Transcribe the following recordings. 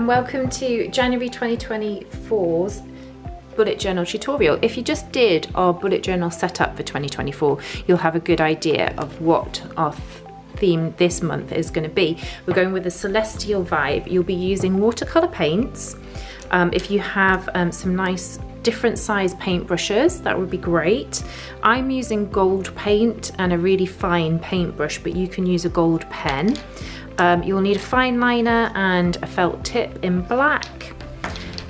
and welcome to January 2024's bullet journal tutorial. If you just did our bullet journal setup for 2024, you'll have a good idea of what our theme this month is going to be. We're going with a celestial vibe. You'll be using watercolour paints. If you have some nice different size paintbrushes, that would be great. I'm using gold paint and a really fine paintbrush, but you can use a gold pen. You'll need a fine liner and a felt tip in black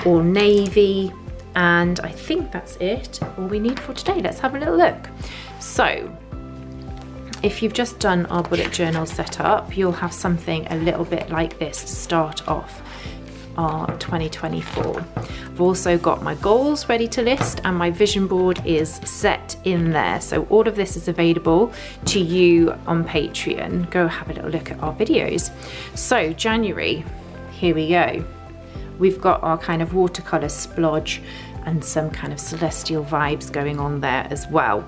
or navy, and I think that's it, all we need for today. Let's have a little look. So if you've just done our bullet journal setup, you'll have something a little bit like this to start off our 2024. I've also got my goals ready to list and my vision board is set in there. So all of this is available to you on Patreon. Go have a little look at our videos. So January, here we go. We've got our kind of watercolor splodge and some kind of celestial vibes going on there as well.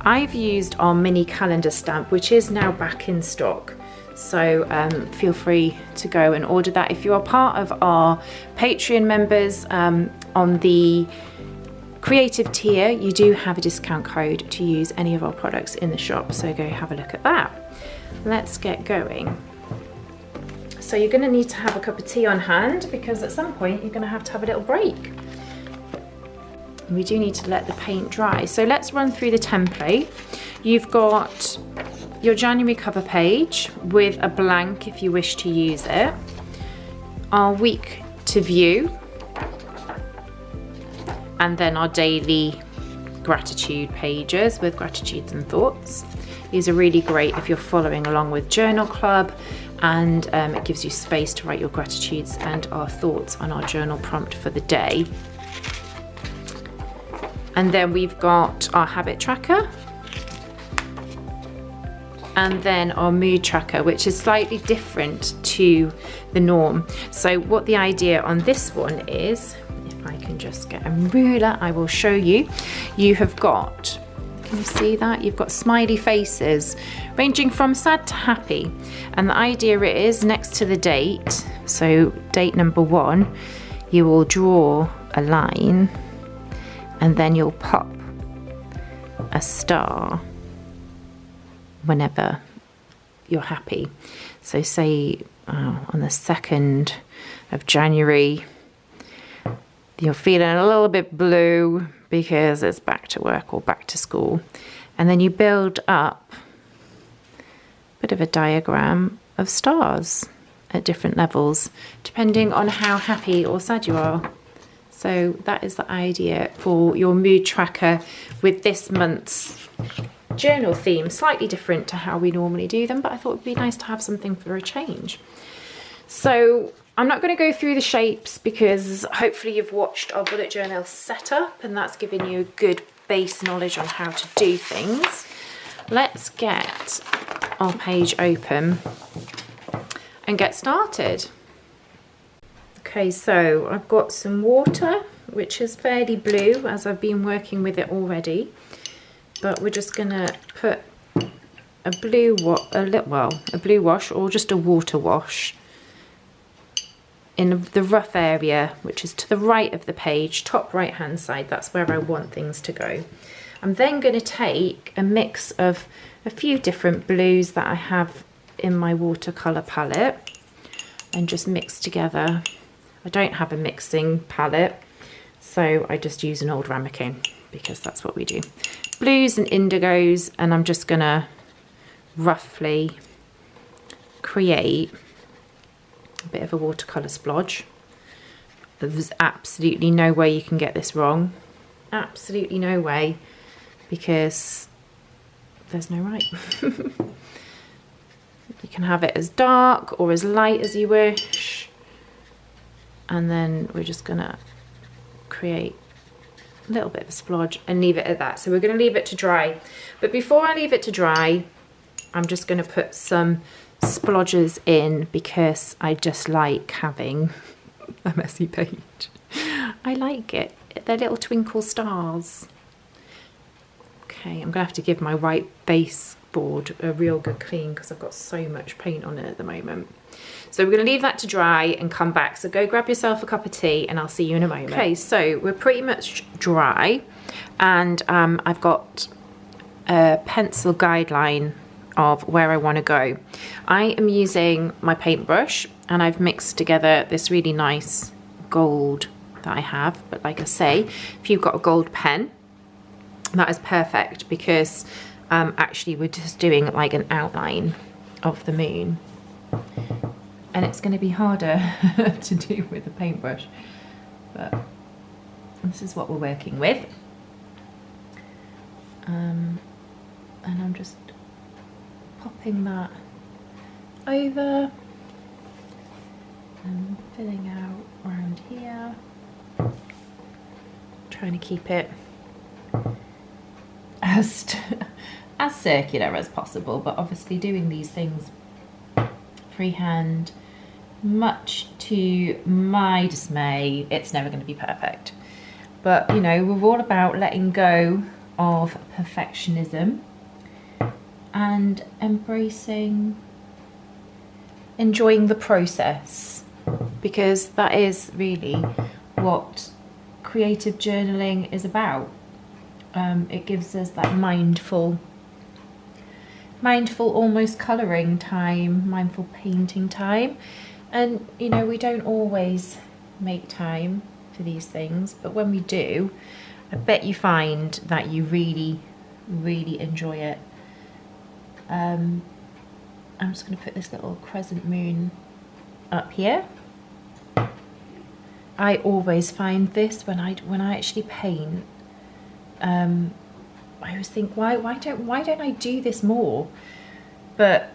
I've used our mini calendar stamp, which is now back in stock. So feel free to go and order that. If you are part of our Patreon members on the creative tier, you do have a discount code to use any of our products in the shop. So go have a look at that. Let's get going. So you're going to need to have a cup of tea on hand because at some point you're going to have a little break. We do need to let the paint dry. So let's run through the template. You've got your January cover page with a blank if you wish to use it, our week to view, and then our daily gratitude pages with gratitudes and thoughts. These are really great if you're following along with Journal Club, and it gives you space to write your gratitudes and our thoughts on our journal prompt for the day. And then we've got our habit tracker, and then our mood tracker, which is slightly different to the norm. So what the idea on this one is, if I can just get a ruler, I will show you. You have got, can you see that? You've got smiley faces ranging from sad to happy. And the idea is next to the date, so date number 1, you will draw a line and then you'll pop a star whenever you're happy. So say on the 2nd of January, you're feeling a little bit blue because it's back to work or back to school. And then you build up a bit of a diagram of stars at different levels, depending on how happy or sad you are. So that is the idea for your mood tracker with this month's journal theme. Slightly different to how we normally do them, but I thought it'd be nice to have something for a change. So I'm not going to go through the shapes because hopefully you've watched our bullet journal setup and that's given you a good base knowledge on how to do things. Let's get our page open and get started. Okay, so I've got some water, which is fairly blue as I've been working with it already, but we're just gonna put a blue wash or just a water wash in the rough area, which is to the right of the page, top right hand side. That's where I want things to go. I'm then going to take a mix of a few different blues that I have in my watercolor palette and just mix together. I don't have a mixing palette, so I just use an old ramekin because that's what we do. Blues and indigos, and I'm just gonna roughly create a bit of a watercolor splodge. There's absolutely no way you can get this wrong. Absolutely no way, because there's no right. You can have it as dark or as light as you wish. And then we're just gonna create a little bit of a splodge and leave it at that. So we're gonna leave it to dry. But before I leave it to dry, I'm just gonna put some splodges in because I just like having a messy page. I like it. They're little twinkle stars. Okay, I'm gonna have to give my white base board a real good clean because I've got so much paint on it at the moment. So we're going to leave that to dry and come back. So go grab yourself a cup of tea and I'll see you in a moment. Okay, so we're pretty much dry, and I've got a pencil guideline of where I want to go. I am using my paintbrush and I've mixed together this really nice gold that I have. But like I say, if you've got a gold pen, that is perfect, because actually we're just doing like an outline of the moon. And it's going to be harder to do with a paintbrush, but this is what we're working with. And I'm just popping that over and filling out around here, trying to keep it as circular as possible, but obviously doing these things freehand, much to my dismay, it's never going to be perfect. But you know, we're all about letting go of perfectionism and enjoying the process, because that is really what creative journaling is about. It gives us that mindful almost colouring time, mindful painting time. And you know, we don't always make time for these things, but when we do, I bet you find that you really enjoy it. I'm just going to put this little crescent moon up here. I always find this when I actually paint. I always think, why don't I do this more? But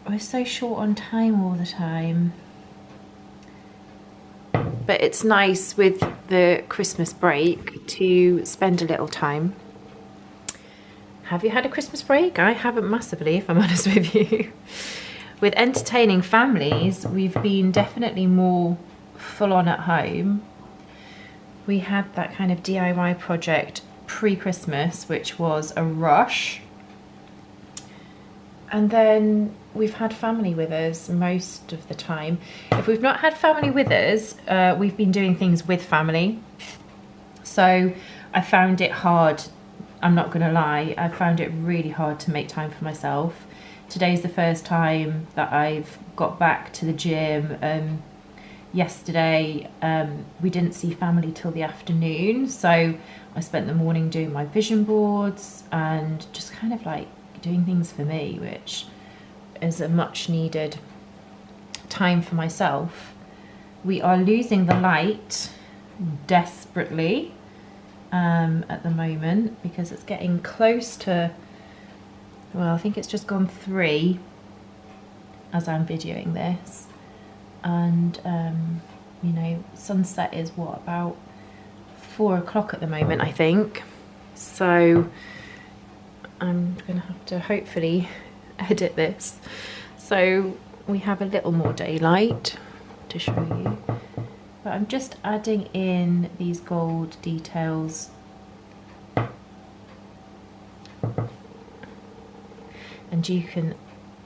we're so short on time all the time. But it's nice with the Christmas break to spend a little time. Have you had a Christmas break? I haven't massively, if I'm honest with you. With entertaining families, we've been definitely more full on at home. We had that kind of DIY project pre-Christmas, which was a rush. And then we've had family with us most of the time. If we've not had family with us, we've been doing things with family. So I found it hard, I'm not gonna lie, I found it really hard to make time for myself. Today's the first time that I've got back to the gym. Yesterday, we didn't see family till the afternoon. So I spent the morning doing my vision boards and just kind of like doing things for me, which is a much needed time for myself. We are losing the light desperately at the moment, because it's getting close to, well, I think it's just gone 3 as I'm videoing this. And you know, sunset is what, about 4 o'clock at the moment, I think. So I'm gonna have to hopefully edit this so we have a little more daylight to show you. But I'm just adding in these gold details. And you can,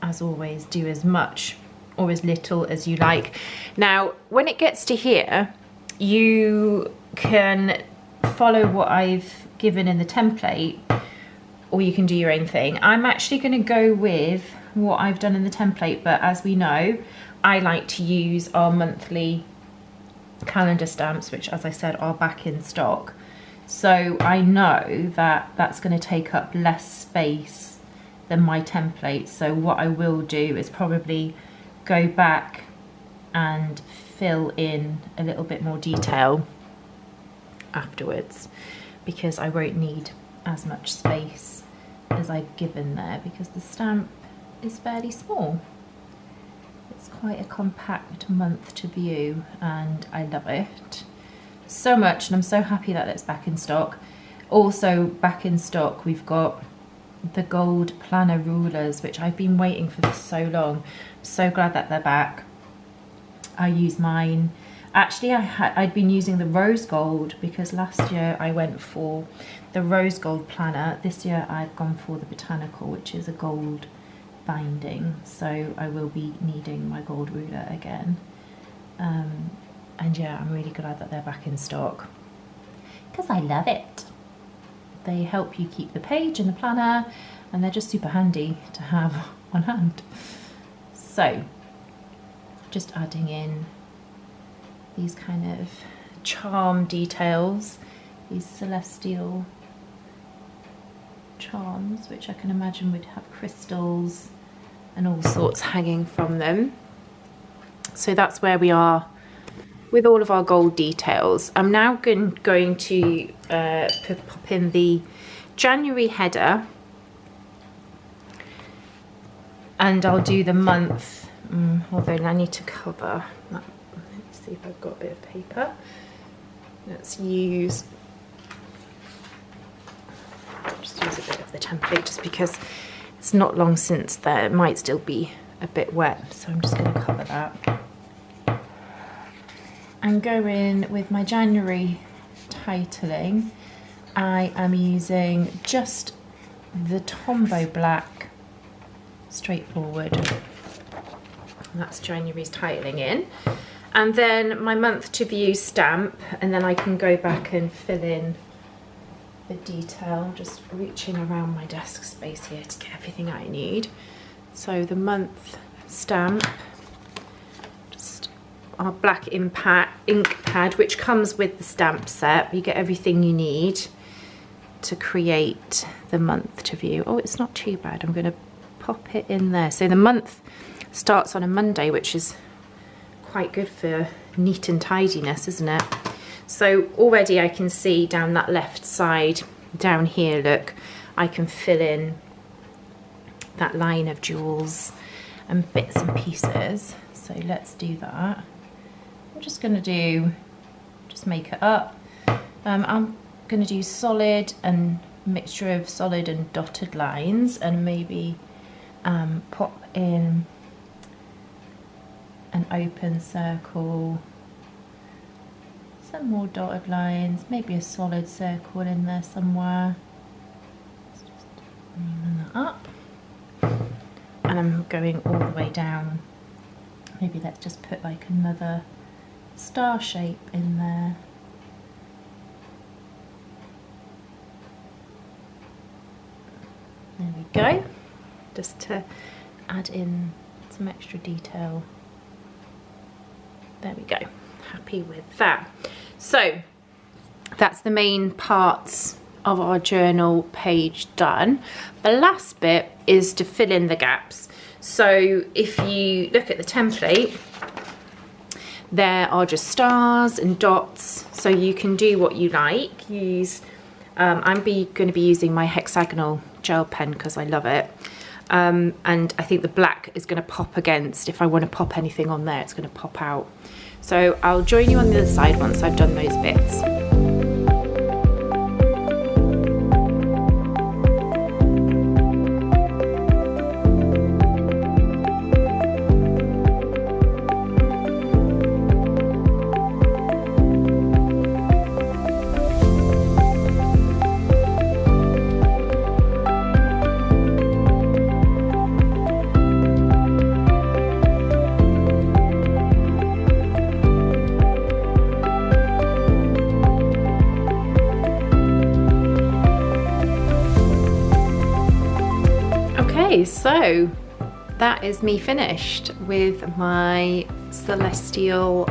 as always, do as much or as little as you like. Now, when it gets to here, you can follow what I've given in the template, or you can do your own thing. I'm actually going to go with what I've done in the template, but as we know, I like to use our monthly calendar stamps, which, as I said, are back in stock. So I know that that's going to take up less space than my template. So what I will do is probably go back and fill in a little bit more detail afterwards, because I won't need as much space as I've given there, because the stamp is fairly small. It's quite a compact month to view and I love it so much, and I'm so happy that it's back in stock. Also back in stock, we've got the gold planner rulers, which I've been waiting for so long. I'm so glad that they're back. I use mine Actually, I'd been using the rose gold because last year I went for the rose gold planner. This year I've gone for the botanical, which is a gold binding. So I will be needing my gold ruler again. And yeah, I'm really glad that they're back in stock because I love it. They help you keep the page in the planner and they're just super handy to have on hand. So just adding in these kind of charm details, these celestial charms, which I can imagine would have crystals and all sorts hanging from them. So that's where we are with all of our gold details. I'm now going to pop in the January header, and I'll do the month, although I need to cover that. Let's see if I've got a bit of paper. Let's use, just use a bit of the template just because it's not long since there. It might still be a bit wet, so I'm just going to cover that. And go in with my January titling. I am using just the Tombow black, straightforward. And that's January's titling in. And then my month to view stamp, and then I can go back and fill in the detail. Just reaching around my desk space here to get everything I need. So the month stamp, our black ink pad, which comes with the stamp set. You get everything you need to create the month to view. Oh, it's not too bad. I'm going to pop it in there. So the month starts on a Monday, which is quite good for neat and tidiness, isn't it? So already I can see down that left side, down here, look, I can fill in that line of jewels and bits and pieces. So let's do that. I'm just going to just make it up. I'm going to do solid and mixture of solid and dotted lines, and maybe pop in an open circle, some more dotted lines, maybe a solid circle in there somewhere. Let's just bring that up. And I'm going all the way down. Maybe let's just put like another star shape in there. There we go, just to add in some extra detail. There we go, happy with that. So that's the main parts of our journal page done. The last bit is to fill in the gaps. So if you look at the template, there are just stars and dots, so you can do what you like. Use I'm going to be using my hexagonal gel pen because I love it, and I think the black is going to pop against, if I want to pop anything on there, it's going to pop out. So I'll join you on the other side once I've done those bits. So that is me finished with my celestial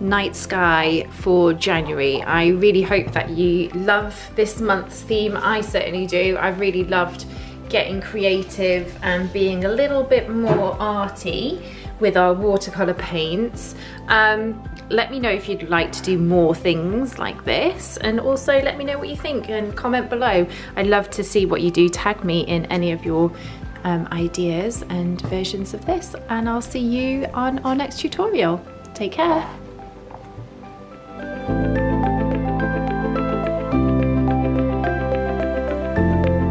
night sky for January. I really hope that you love this month's theme. I certainly do. I've really loved getting creative and being a little bit more arty with our watercolour paints. Let me know if you'd like to do more things like this, and also let me know what you think and comment below. I'd love to see what you do. Tag me in any of your ideas and versions of this, and I'll see you on our next tutorial. Take care.